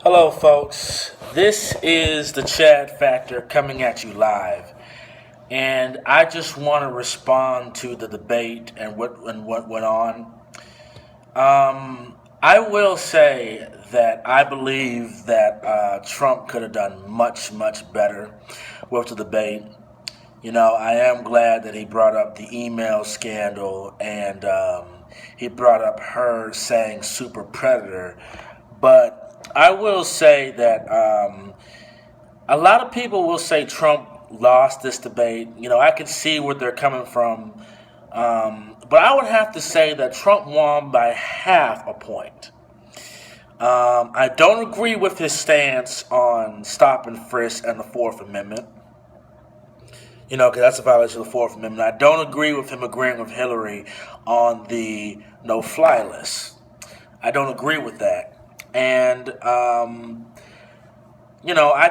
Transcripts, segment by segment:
Hello, folks. This is the Chad Factor coming at you live, and I just want to respond to the debate and what went on. I will say that I believe that Trump could have done much better with the debate. I am glad that he brought up the email scandal and he brought up her saying super predator. But I will say that a lot of people will say Trump lost this debate. I can see where they're coming from. But I would have to say that Trump won by half a point. I don't agree with his stance on stop and frisk and the Fourth Amendment. Because that's a violation of the Fourth Amendment. I don't agree with him agreeing with Hillary on the no-fly list. I don't agree with that, and I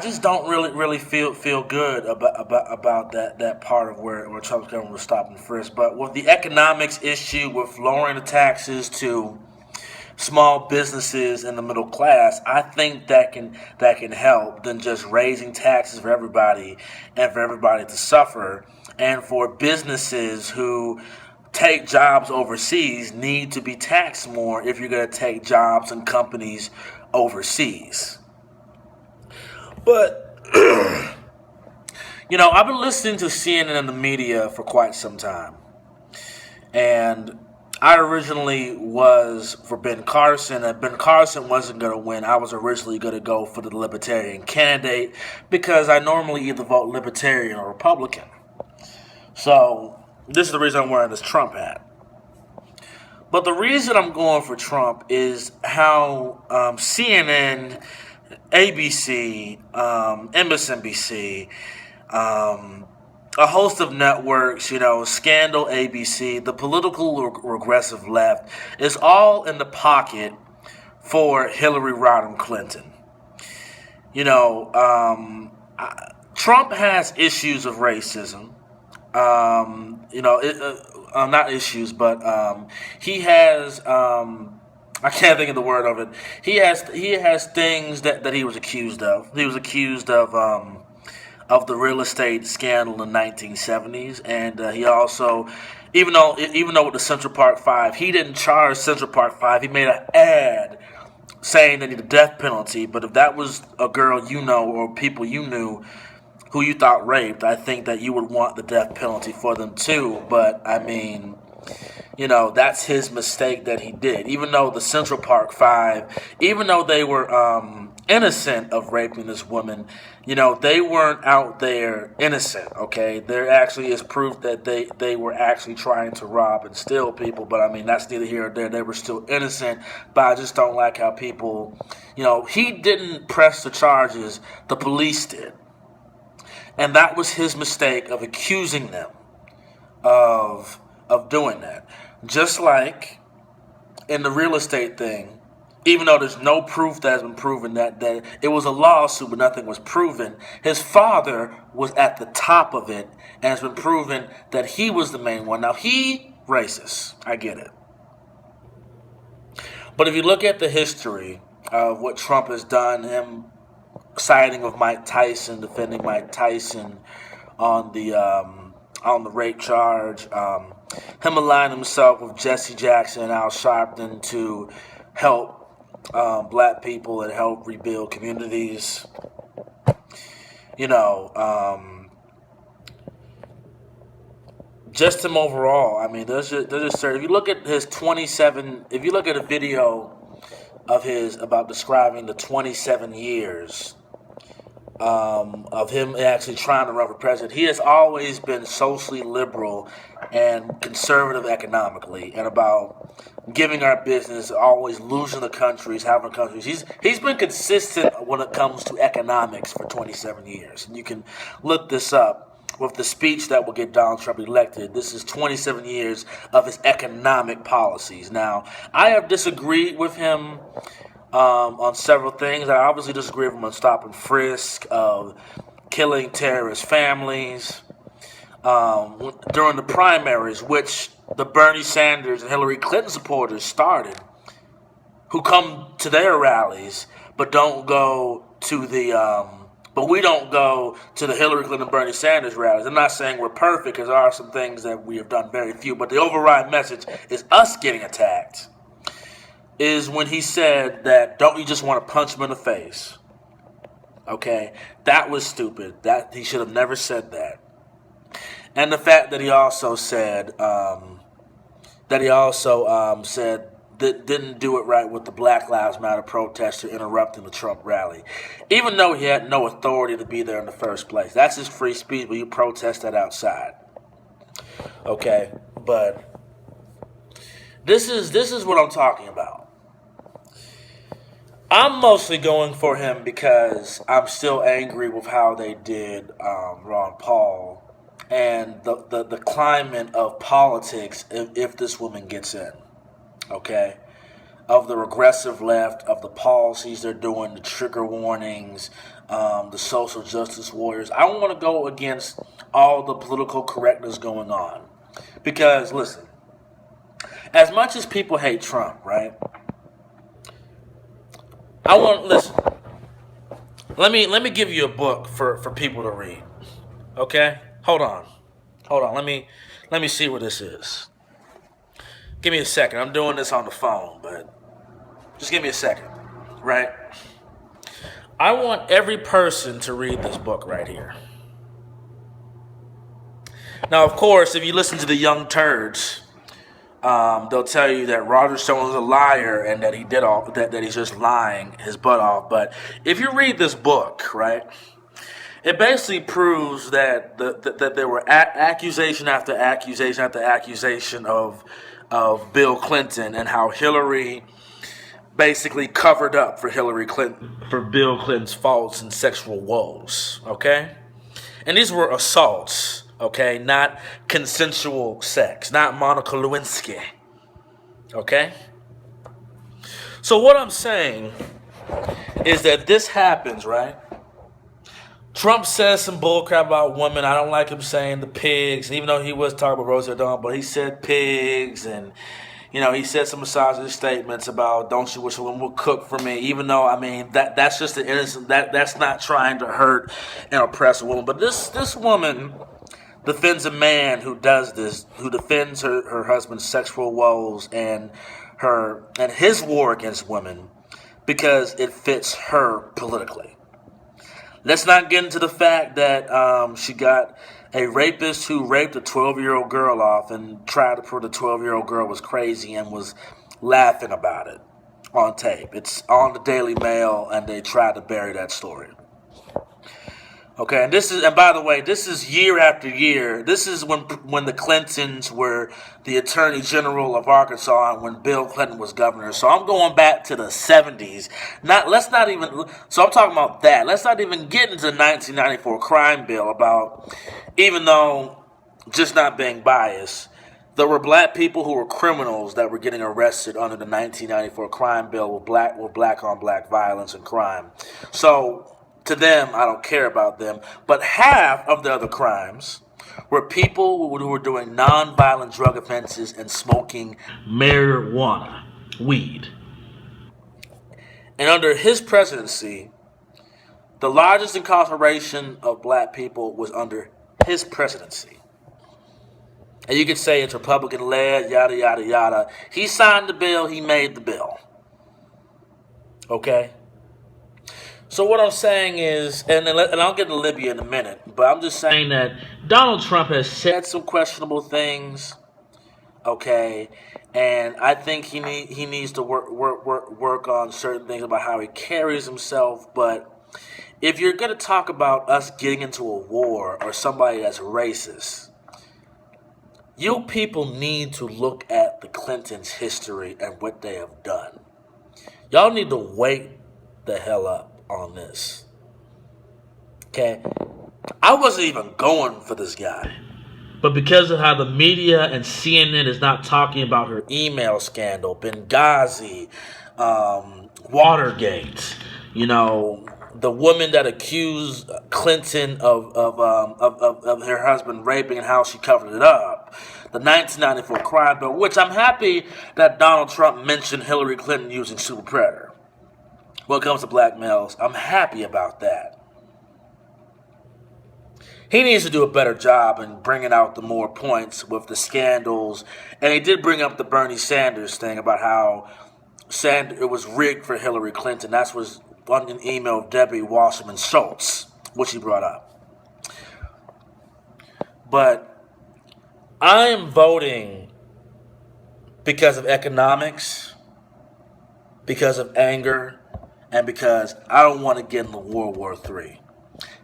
just don't really feel good about that part of where Trump's going with stop and frisk. But with the economics issue, with lowering the taxes to small businesses in the middle class, I think that can help than just raising taxes for everybody and for everybody to suffer. And for businesses who take jobs overseas need to be taxed more if you're going to take jobs and companies overseas. But I've been listening to CNN and the media for quite some time, and I originally was for Ben Carson, and Ben Carson wasn't going to win. I was originally going to go for the Libertarian candidate because I normally either vote Libertarian or Republican. So this is the reason I'm wearing this Trump hat. But the reason I'm going for Trump is how CNN, ABC, MSNBC, a host of networks, Scandal, ABC, the political regressive left is all in the pocket for Hillary Rodham Clinton. Trump has issues of racism. Not issues, but he has. I can't think of the word of it. He has things that he was accused of. He was accused of the real estate scandal in the 1970s, and he also, even though with the Central Park Five, he didn't charge Central Park Five. He made an ad saying they need a death penalty. But if that was a girl or people you knew who you thought raped, I think that you would want the death penalty for them too. But I mean, that's his mistake that he did. Even though the Central Park Five, even though they were innocent of raping this woman, they weren't out there innocent, okay? There actually is proof that they were actually trying to rob and steal people, but I mean, that's neither here nor there. They were still innocent, but I just don't like how people, he didn't press the charges, the police did. And that was his mistake of accusing them of doing that. Just like in the real estate thing, even though there's no proof that has been proven that it was a lawsuit but nothing was proven, his father was at the top of it and it's been proven that he was the main one. Now, he racist. I get it. But if you look at the history of what Trump has done, him siding with Mike Tyson, defending Mike Tyson on the rape charge, him aligning himself with Jesse Jackson and Al Sharpton to help black people and help rebuild communities. Just him overall. I mean, there's just certain. If you look at if you look at a video of his about describing the 27 years of him actually trying to run for president, he has always been socially liberal and conservative economically, and about giving our business, always losing the countries, having countries. He's been consistent when it comes to economics for 27 years, and you can look this up with the speech that will get Donald Trump elected. This is 27 years of his economic policies. Now, I have disagreed with him on several things. I obviously disagree with him on stop and frisk, of killing terrorist families, during the primaries, which the Bernie Sanders and Hillary Clinton supporters started, who come to their rallies, but don't go to but we don't go to the Hillary Clinton, Bernie Sanders rallies. I'm not saying we're perfect, because there are some things that we have done very few, but the override message is us getting attacked. Is when he said that, don't you just want to punch him in the face? Okay, that was stupid. That he should have never said that. And the fact that he also said said that didn't do it right with the Black Lives Matter protester interrupting the Trump rally, even though he had no authority to be there in the first place. That's his free speech, but you protest that outside. Okay, but this is what I'm talking about. I'm mostly going for him because I'm still angry with how they did Ron Paul and the climate of politics if this woman gets in. Okay, of the regressive left, of the policies they're doing, the trigger warnings, the social justice warriors. I want to go against all the political correctness going on. Because, listen, as much as people hate Trump, right? Listen, let me give you a book for people to read. Okay? Hold on. Let me see what this is. Give me a second. I'm doing this on the phone, but just give me a second, right? I want every person to read this book right here. Now, of course, if you listen to the young turds, they'll tell you that Roger Stone is a liar and that he did all that he's just lying his butt off. But if you read this book, right, it basically proves that that there were accusation after accusation after accusation of Bill Clinton, and how Hillary basically covered up for Bill Clinton's faults and sexual woes, okay? And these were assaults, okay? Not consensual sex, not Monica Lewinsky, okay? So what I'm saying is that this happens, right? Trump says some bullcrap about women. I don't like him saying the pigs, even though he was talking about Rosie O'Donnell, but he said pigs, and he said some misogynist statements about don't you wish a woman would cook for me, even though, I mean, that's just the innocent, that's not trying to hurt and oppress a woman. But this woman defends a man who does this, who defends her husband's sexual woes and his war against women because it fits her politically. Let's not get into the fact that she got a rapist who raped a 12-year-old girl off and tried to prove the 12-year-old girl was crazy and was laughing about it on tape. It's on the Daily Mail, and they tried to bury that story. Okay, and by the way, this is year after year. This is when the Clintons were the Attorney General of Arkansas and when Bill Clinton was governor. So I'm going back to the 70s. So I'm talking about that. Let's not even get into the 1994 crime bill about, even though, just not being biased, there were black people who were criminals that were getting arrested under the 1994 crime bill with black on black violence and crime. So to them, I don't care about them. But half of the other crimes were people who were doing nonviolent drug offenses and smoking marijuana, weed. And under his presidency, the largest incarceration of black people was under his presidency. And you could say it's Republican-led, yada, yada, yada. He signed the bill. He made the bill. Okay? So what I'm saying is, and I'll get to Libya in a minute, but I'm just saying that Donald Trump has said some questionable things, okay, and I think he needs to work on certain things about how he carries himself. But if you're going to talk about us getting into a war or somebody that's racist, you people need to look at the Clintons' history and what they have done. Y'all need to wake the hell up on this. Okay? I wasn't even going for this guy. But because of how the media and CNN is not talking about her email scandal, Benghazi, Watergate, the woman that accused Clinton of her husband raping and how she covered it up, the 1994 crime bill, which I'm happy that Donald Trump mentioned Hillary Clinton using Super Predator. When it comes to black males, I'm happy about that. He needs to do a better job in bringing out the more points with the scandals. And he did bring up the Bernie Sanders thing about how it was rigged for Hillary Clinton. That was on an email of Debbie Wasserman Schultz, which he brought up. But I am voting because of economics, because of anger, and because I don't want to get into World War III.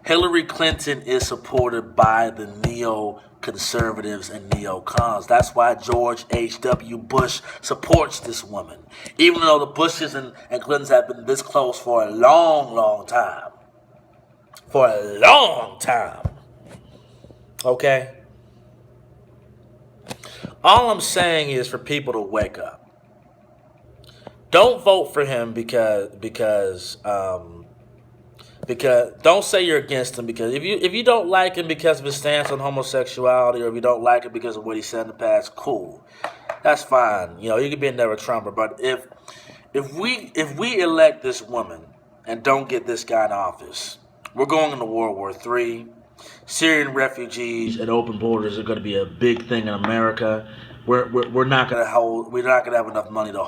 Hillary Clinton is supported by the neoconservatives and neocons. That's why George H.W. Bush supports this woman. Even though the Bushes and Clintons have been this close for a long, long time. For a long time. Okay? All I'm saying is for people to wake up. Don't vote for him because don't say you're against him, because if you don't like him because of his stance on homosexuality, or if you don't like him because of what he said in the past, cool, that's fine. You can be a never Trumper. But if we elect this woman and don't get this guy in office, we're going into World War III. Syrian refugees and open borders are going to be a big thing in America. We're not going to have enough money to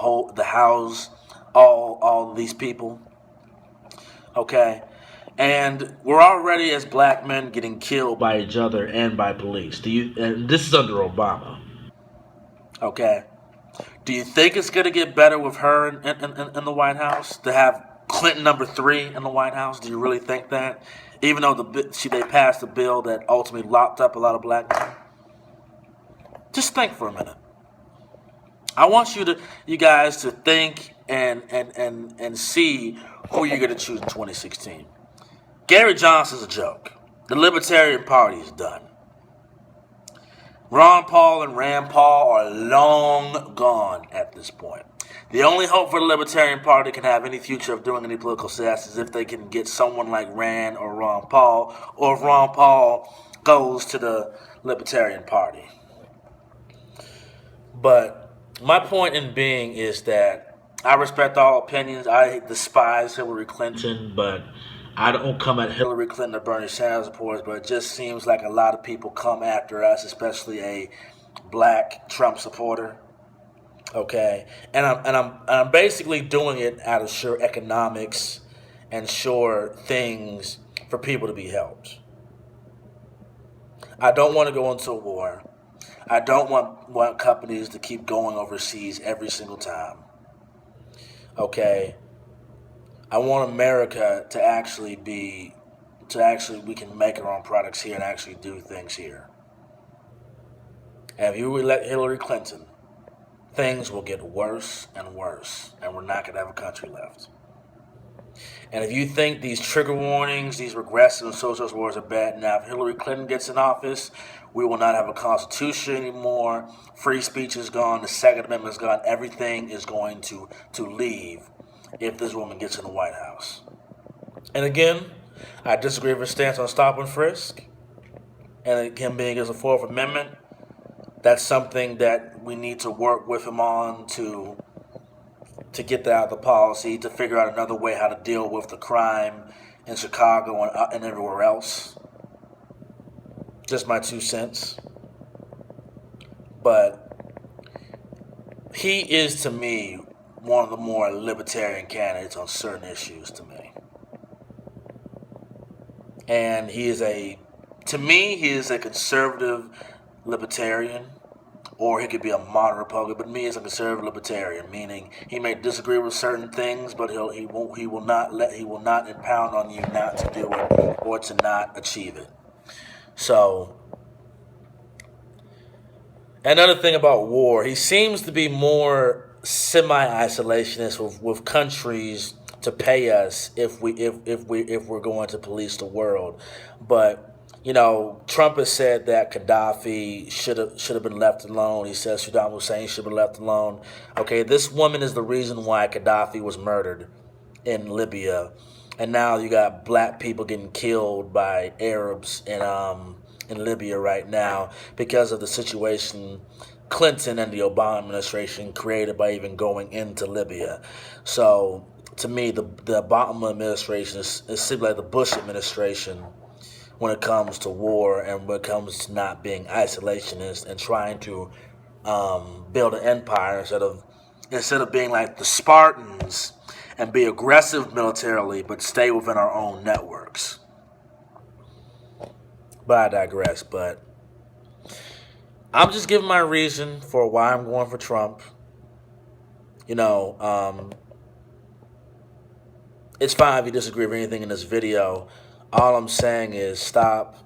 house all these people. Okay. And we're already, as black men, getting killed by each other and by police. And this is under Obama. Okay. Do you think it's going to get better with her in the White House? To have Clinton number 3 in the White House? Do you really think that? Even though they passed a bill that ultimately locked up a lot of black men? Just think for a minute. I want you guys to think and see who you're going to choose in 2016. Gary Johnson's a joke. The Libertarian Party is done. Ron Paul and Rand Paul are long gone at this point. The only hope for the Libertarian Party can have any future of doing any political success is if they can get someone like Rand or Ron Paul, or if Ron Paul goes to the Libertarian Party. But my point in being is that I respect all opinions. I despise Hillary Clinton, but I don't come at Hillary Clinton or Bernie Sanders supporters, but it just seems like a lot of people come after us, especially a black Trump supporter. Okay, and I'm basically doing it out of sure economics and sure things for people to be helped. I don't want to go into a war. I don't want companies to keep going overseas every single time. Okay. I want America to actually we can make our own products here and actually do things here. And if you elect Hillary Clinton, things will get worse and worse, and we're not going to have a country left. And if you think these trigger warnings, these regressive and socialist wars are bad, now if Hillary Clinton gets in office, we will not have a constitution anymore. Free speech is gone. The Second Amendment is gone. Everything is going to leave if this woman gets in the White House. And again, I disagree with her stance on stop and frisk. And again, being as a Fourth Amendment, that's something that we need to work with him on to get that out of the policy, to figure out another way how to deal with the crime in Chicago and everywhere else. Just my 2 cents. But he is, to me, one of the more libertarian candidates on certain issues to me. And he is a conservative libertarian, or he could be a moderate Republican, but me is a conservative libertarian, meaning he may disagree with certain things, but he will not impound on you not to do it or to not achieve it. So, another thing about war, he seems to be more semi-isolationist with countries to pay us if we're going to police the world. But Trump has said that Gaddafi should have been left alone. He says Saddam Hussein should have been left alone. Okay, this woman is the reason why Gaddafi was murdered in Libya, and now you got black people getting killed by Arabs in Libya right now because of the situation Clinton and the Obama administration created by even going into Libya. So to me, the Obama administration is simply like the Bush administration when it comes to war and when it comes to not being isolationist and trying to build an empire instead of being like the Spartans and be aggressive militarily but stay within our own networks. But I digress. But I'm just giving my reason for why I'm going for Trump. You know, it's fine if you disagree with anything in this video. All I'm saying is stop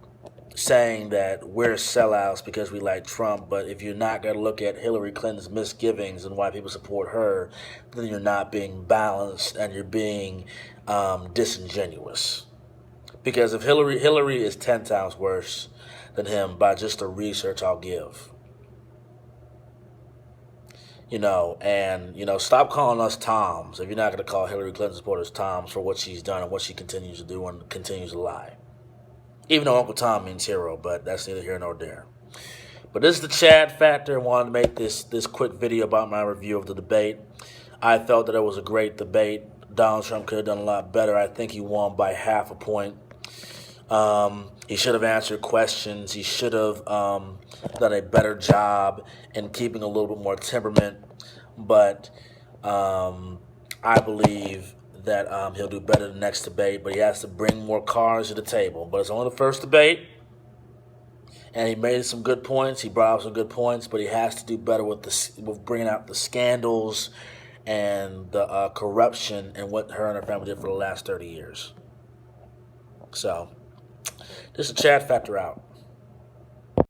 saying that we're sellouts because we like Trump, but if you're not going to look at Hillary Clinton's misgivings and why people support her, then you're not being balanced and you're being disingenuous. Because if Hillary is 10 times worse than him by just the research I'll give. Stop calling us Toms if you're not going to call Hillary Clinton supporters Toms for what she's done and what she continues to do and continues to lie. Even though Uncle Tom means hero, but that's neither here nor there. But this is the Chad Factor. I wanted to make this quick video about my review of the debate. I felt that it was a great debate. Donald Trump could have done a lot better. I think he won by half a point. He should have answered questions. He should have done a better job in keeping a little bit more temperament. But I believe that he'll do better the next debate. But he has to bring more cards to the table. But it's only the first debate. And he made some good points. He brought up some good points. But he has to do better with bringing out the scandals and the corruption and what her and her family did for the last 30 years. So, this is Chad Factor out.